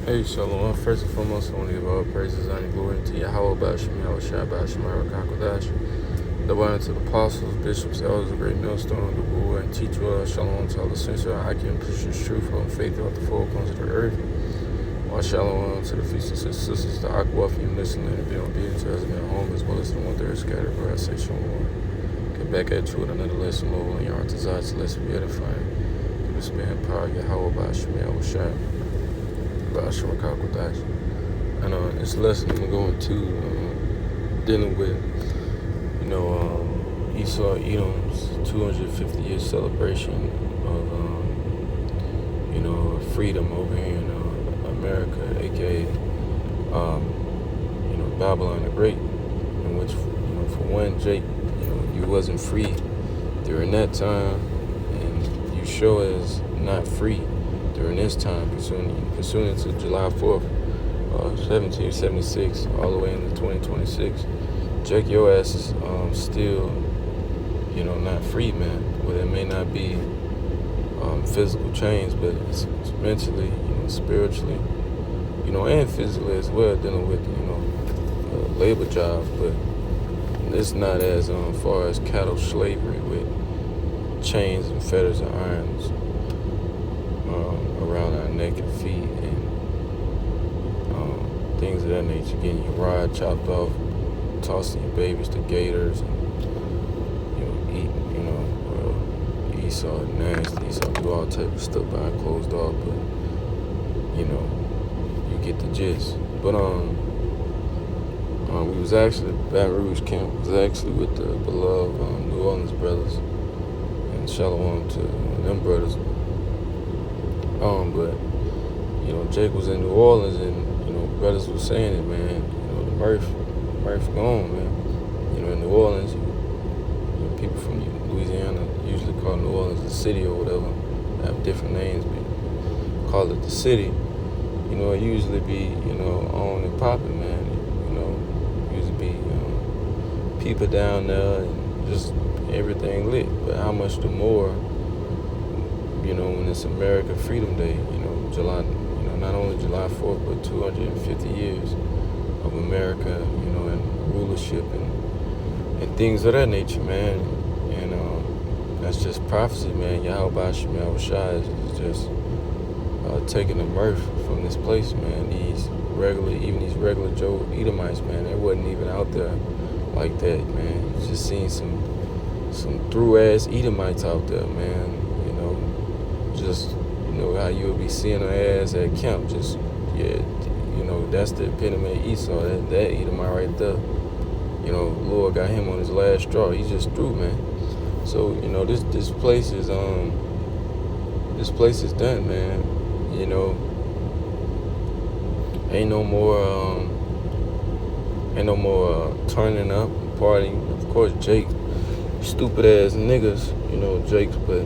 Hey, Shalom. First and foremost, I want to give all praises, honor, and glory to Yahweh, Bashim, Yahushua, Bashim, Rakakodash. The one to the apostles, bishops, elders, the great millstone, the ruler, and teacher. Shalom to all the sincere, I can push the truth from faith throughout the four corners of the earth. While shalom to the feast of sisters, the Aquaf, you listening and being obedient to us in their home, as well as the one that are scattered, where I say shalom. Get back at you with another lesson, Lord, and your heart desires to lesson be edifying. Through the spirit and power, Yahweh, Bashim, Yahushua. And this lesson I'm going to dealing with, Esau Edom's 250-year celebration of, freedom over here in America, aka, Babylon the Great, in which, for one, Jake, you wasn't free during that time, and you show as not free during this time, pursuing to July 4th, 1776, all the way into 2026. Jake, your ass is still, not free, man. Well, it may not be physical chains, but it's mentally, spiritually, and physically as well, dealing with, labor jobs. But it's not as far as cattle slavery with chains and fetters and irons around our neck and feet and things of that nature, getting your rod chopped off, tossing your babies to gators, and eating, Esau nasty. Esau do all type of stuff behind closed doors, but you get the gist. But we was actually Baton Rouge camp was actually with the beloved New Orleans brothers, and shalom to them brothers. But Jake was in New Orleans, and brothers was saying it, man. The Mirith gone, man. In New Orleans, people from Louisiana usually call New Orleans the city or whatever. They have different names, but call it the city. It usually be on and popping, man. Usually be people down there and just everything lit. But how much the more, when it's America Freedom Day, July, not only July 4th, but 250 years of America, and rulership and things of that nature, man. And that's just prophecy, man. Yahweh Bashim Yahushua is just taking the mirth from this place, man. Even these regular Joe Edomites, man, they wasn't even out there like that, man. You just seen some through-ass Edomites out there, man. Just, how you would be seeing her ass at camp. Just, that's the epitome of Esau, that Edomite right there. Lord got him on his last straw. He's just through, man. So, this place is done, man. Ain't no more turning up, partying. Of course, Jake, stupid ass niggas, Jake's, but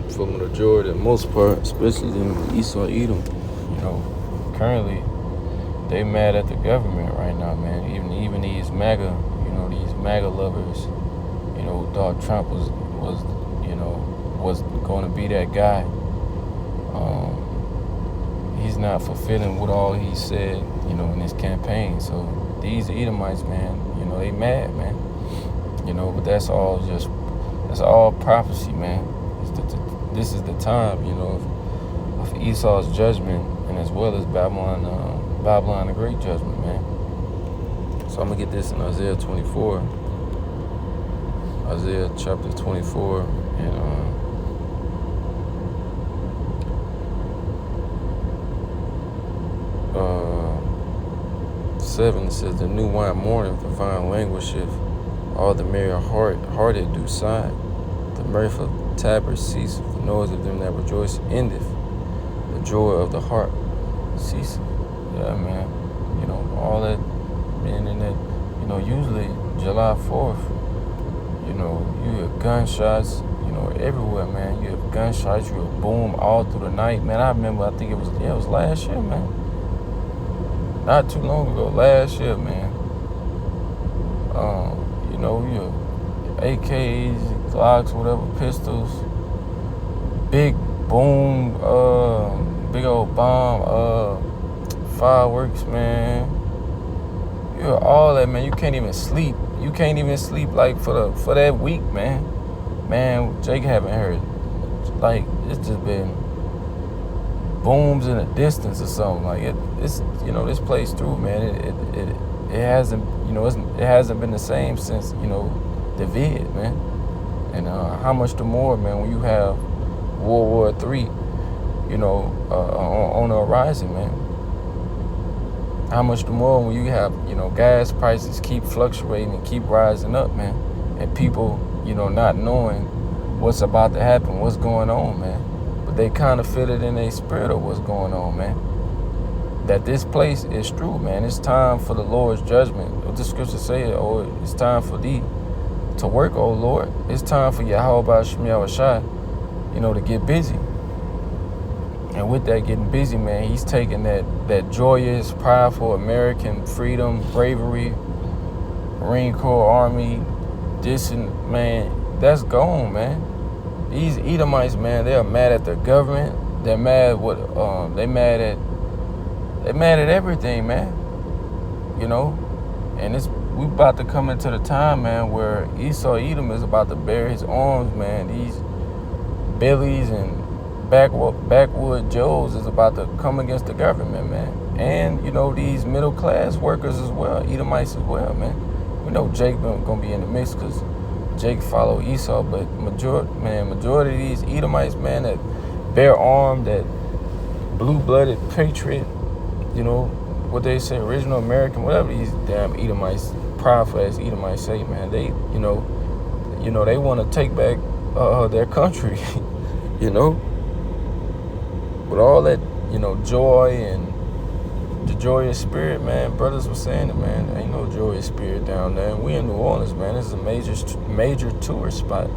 for the majority, the most part, especially in Esau Edom, currently they mad at the government right now, man. Even these MAGA, these MAGA lovers, who thought Trump was going to be that guy. He's not fulfilling what all he said, in his campaign. So these Edomites, man, they mad, man. But that's all prophecy, man. This is the time, of Esau's judgment, and as well as Babylon the Great judgment, man. So I'm gonna get this in Isaiah 24, Isaiah chapter 24, and 7. It says, "The new wine mourneth, the vine languisheth, all the merry hearted do sigh. The mirth of tabrets ceaseth, the noise of them that rejoice endeth, the joy of the heart ceaseth." Yeah, man. All that, man, and that, usually July 4th, you hear gunshots, everywhere, man. You have gunshots, you hear boom all through the night, man. I remember, I think it was last year, man. Not too long ago, last year, man. You AKs, Glocks, whatever, pistols, big boom, big old bomb, fireworks, man. You hear all that, man. You can't even sleep. You can't even sleep like for that week, man. Man, Jake haven't heard. Like, it's just been booms in the distance or something. Like it's this place through, man. It hasn't it hasn't been the same since the vid, man. And how much the more, man, when you have World War III, on the horizon, man. How much the more when you have gas prices keep fluctuating and keep rising up, man, and people not knowing what's about to happen, what's going on, man. But they kind of feel it in their spirit of what's going on, man. That this place is true, man. It's time for the Lord's judgment. What the scripture say, it's time for thee to work, oh Lord. It's time for Yahweh Shem Yahushai, to get busy. And with that getting busy, man, he's taking that joyous, prideful American freedom, bravery, Marine Corps, Army, man, that's gone, man. These Edomites, man, they are mad at the government. They're mad they mad at everything, man. And we about to come into the time, man, where Esau Edom is about to bare his arms, man. These Billies and backwood Joes is about to come against the government, man. And these middle class workers as well, Edomites as well, man. We know Jake gonna be in the mix because Jake followed Esau, but majority of these Edomites, man, that bear armed, that blue-blooded patriot, what they say, original American, whatever these damn Edomites, prideful ass Edomites say, man, they, they want to take back their country, with all that, joy and the joyous spirit, man. Brothers were saying it, man. There ain't no joyous spirit down there. And we in New Orleans, man. This is a major tourist spot.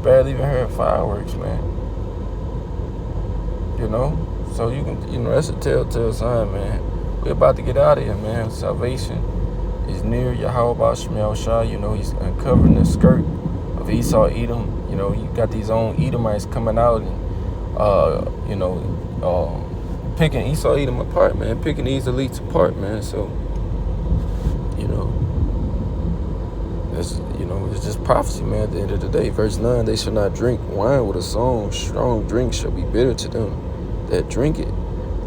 Barely even heard fireworks, man. So you can, that's a telltale sign, man. We're about to get out of here, man. Salvation is near. Yahweh Shem Yahushai, he's uncovering the skirt of Esau Edom. You got these own Edomites coming out and, picking Esau Edom apart, man. Picking these elites apart, man. So, it's just prophecy, man. At the end of the day, verse 9, they shall not drink wine with a song. Strong drink shall be bitter to them that drink it.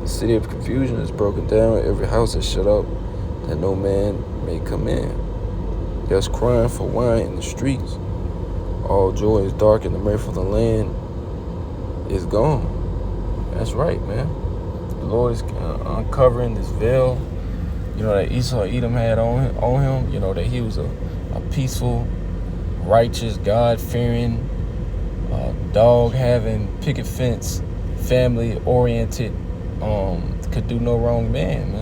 The city of confusion is broken down. Every house is shut up, that no man may come in. There's crying for wine in the streets. All joy is dark, and the mirth of the land is gone. That's right, man. The Lord is uncovering this veil, that Esau Edom had on him, that he was a peaceful, righteous, God-fearing, dog-having, picket fence, family-oriented, could do no wrong man.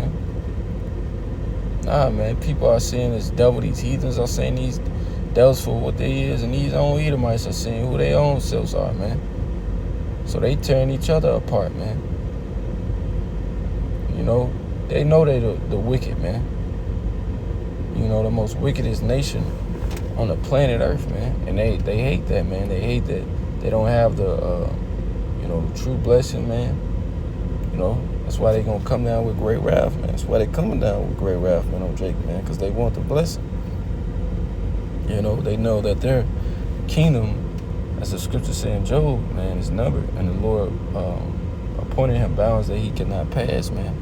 Nah, man, people are seeing this devil. These heathens are saying these devils for what they is, and these own Edomites are seeing who their own selves are, man. So they tearing each other apart, man. They know they the wicked, man. The most wickedest nation on the planet Earth, man. And they hate that, man. They hate that they don't have the the true blessing, man. That's why they gonna come down with great wrath, man. That's why they coming down with great wrath, man, on Jake, man, because they want the blessing. They know that their kingdom, as the scripture says in Job, man, is numbered, and the Lord appointed him bounds that he cannot pass, man.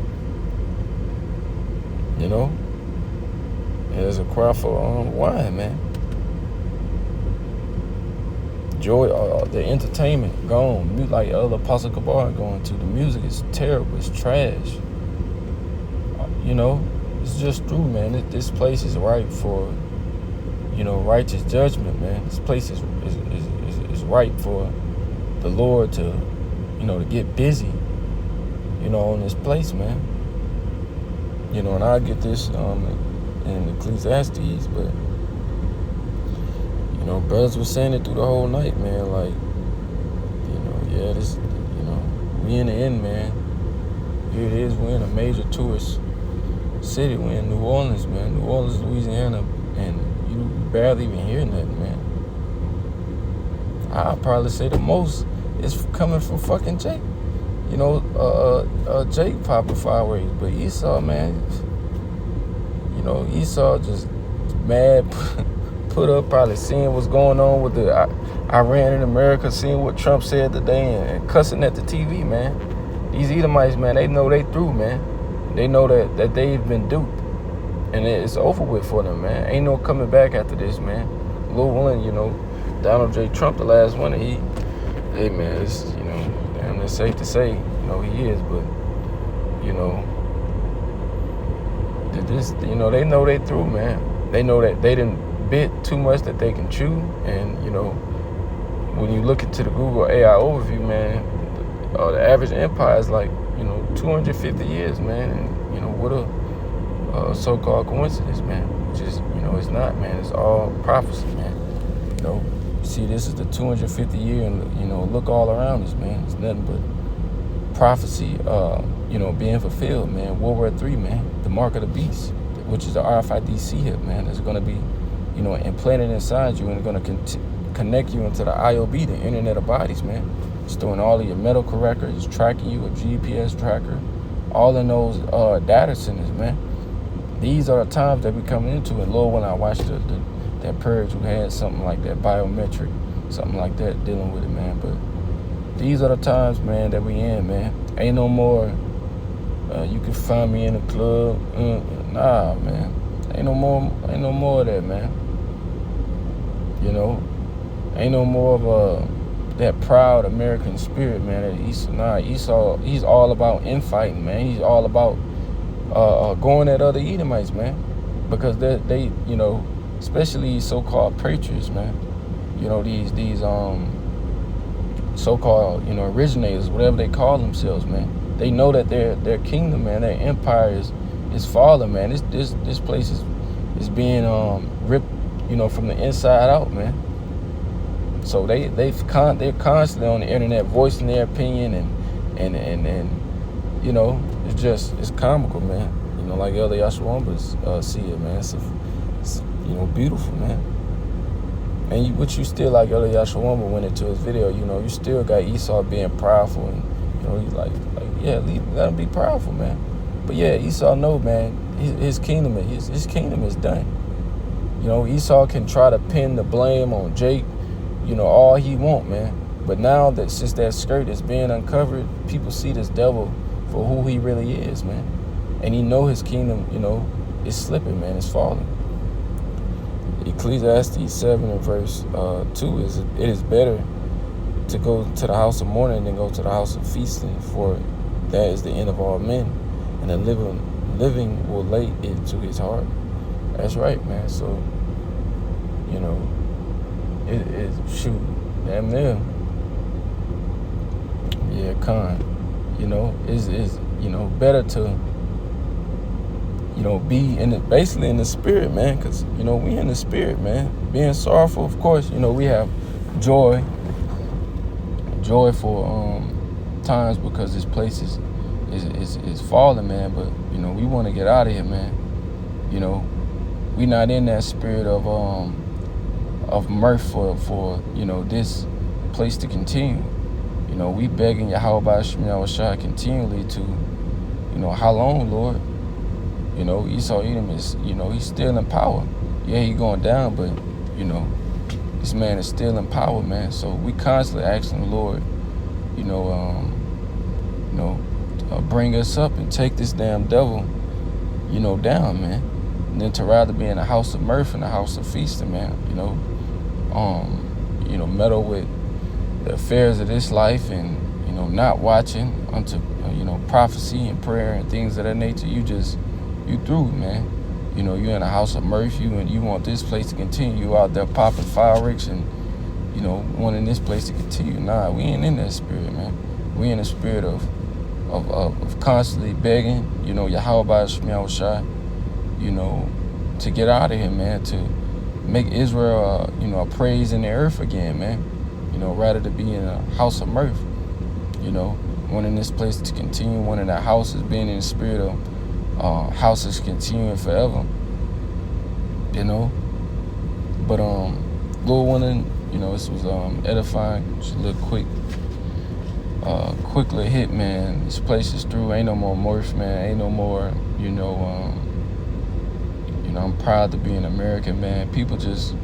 And there's a cry for wine, man. Joy, the entertainment gone. Like Elder Apostle Kabar going to. The music is terrible. It's trash. It's just through, man. This place is ripe for, righteous judgment, man. This place is ripe for the Lord to, to get busy, on this place, man. And I get this in Ecclesiastes, but brothers were saying it through the whole night, man. Like, this, we in the end, man. Here it is. We're in a major tourist city. We're in New Orleans, man. New Orleans, Louisiana, and you barely even hear nothing, man. I'll probably say the most is coming from fucking Jake. Jake popping fireworks, but Esau, man, Esau just mad, put up, probably seeing what's going on with the Iran in America, seeing what Trump said today, and cussing at the TV, man. These Edomites, man, they know they through, man. They know that they've been duped, and it's over with for them, man. Ain't no coming back after this, man. Lord willing, Donald J. Trump, the last one, hey, man, it's, damn, it's safe to say, he is, but, they know they through, man. They know that they didn't bit too much that they can chew, and, when you look into the Google AI overview, man, the average empire is like, 250 years, man, and, what a so-called coincidence, man, which is, it's not, man, it's all prophecy, man. See, this is the 250 year, and, look all around us, man, it's nothing but prophecy, being fulfilled, man. World War III, man, the mark of the beast, which is the RFID chip, man, that's going to be, implanted inside you, and going to connect you into the IOB, the Internet of Bodies, man. Storing all of your medical records, tracking you, a GPS tracker, all in those data centers, man. These are the times that we're coming into. And Lord, when I watched that purge, who had something like that, biometric, something like that, dealing with it, man. But these are the times, man, that we in, man. Ain't no more, you can find me in a club. Nah, man. Ain't no more of that, man. Ain't no more of that proud American spirit, man. Esau, he's all about infighting, man. He's all about going at other Edomites, man, because they especially these so-called patriots, man. These so-called originators, whatever they call themselves, man. They know that their kingdom, man, their empire is falling, man. This place is being ripped, from the inside out, man. So they're constantly on the internet voicing their opinion, and it's comical, man. Like Elder Yashawambas see it, man. It's beautiful, man. And what you still, like Elder Yashawamba went into his video, you still got Esau being prideful, and he's like yeah, let him be prideful, man. But yeah, Esau know, man, his kingdom is done. Esau can try to pin the blame on Jake, all he want, man. But now that since that skirt is being uncovered, people see this devil for who he really is, man. And he know his kingdom, is slipping, man. It's falling. Ecclesiastes 7 and verse 2 is, it is better to go to the house of mourning than go to the house of feasting, for that is the end of all men, and the living will lay it to his heart. That's right, man. So, shoot, damn near. Yeah, is better to, be basically in the spirit, man, because, we in the spirit, man. Being sorrowful, of course, we have joy for times because this place is falling, man, but, we want to get out of here, man. We not in that spirit of mirth for this place to continue. We begging Yahweh Shai continually to, how long, Lord? Esau Edom is, he's still in power. Yeah, he going down, but, this man is still in power, man. So we constantly asking the Lord, bring us up and take this damn devil, down, man. And then to rather be in a house of mirth and a house of feasting, man, meddle with the affairs of this life and, not watching unto, prophecy and prayer and things of that nature. You through, man. You're in a house of mirth, and you want this place to continue. You out there popping fireworks and, wanting this place to continue. Nah, we ain't in that spirit, man. We in the spirit of constantly begging, Yahweh Shai, to get out of here, man, to make Israel, a praise in the earth again, man. Rather to be in a house of mirth, wanting this place to continue, wanting that house is being in the spirit of houses continuing forever, But Lord willing, this was edifying. Just a little quick quickly hit, man. This place is through. Ain't no more Mirith, man. Ain't no more, I'm proud to be an American, man. People just,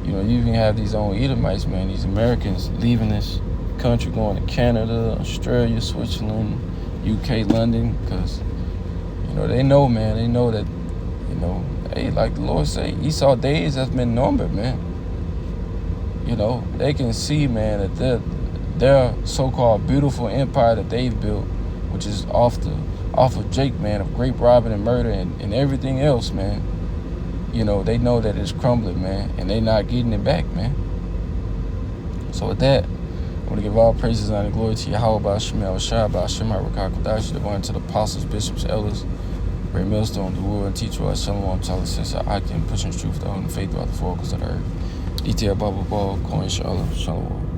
you even have these own Edomites, man. These Americans leaving this country, going to Canada, Australia, Switzerland, UK, London, because, they know, man. They know that, hey, like the Lord say, Esau days has been numbered, man. They can see, man, that their so-called beautiful empire that they've built, which is off of Jake, man, of grape robbing and murder and everything else, man. They know that it's crumbling, man, and they not getting it back, man. So with that, I want to give all praises and honor and glory to Yahweh, Shemel Shai, Shemai Rakakadash, divine to the apostles, bishops, elders, great millstone, the world, and teacher us, Shalom, Tala, Sisa, I can push in truth, the holy faith throughout the four corners of the earth. ETL Bible Ball, Coin, Shalom.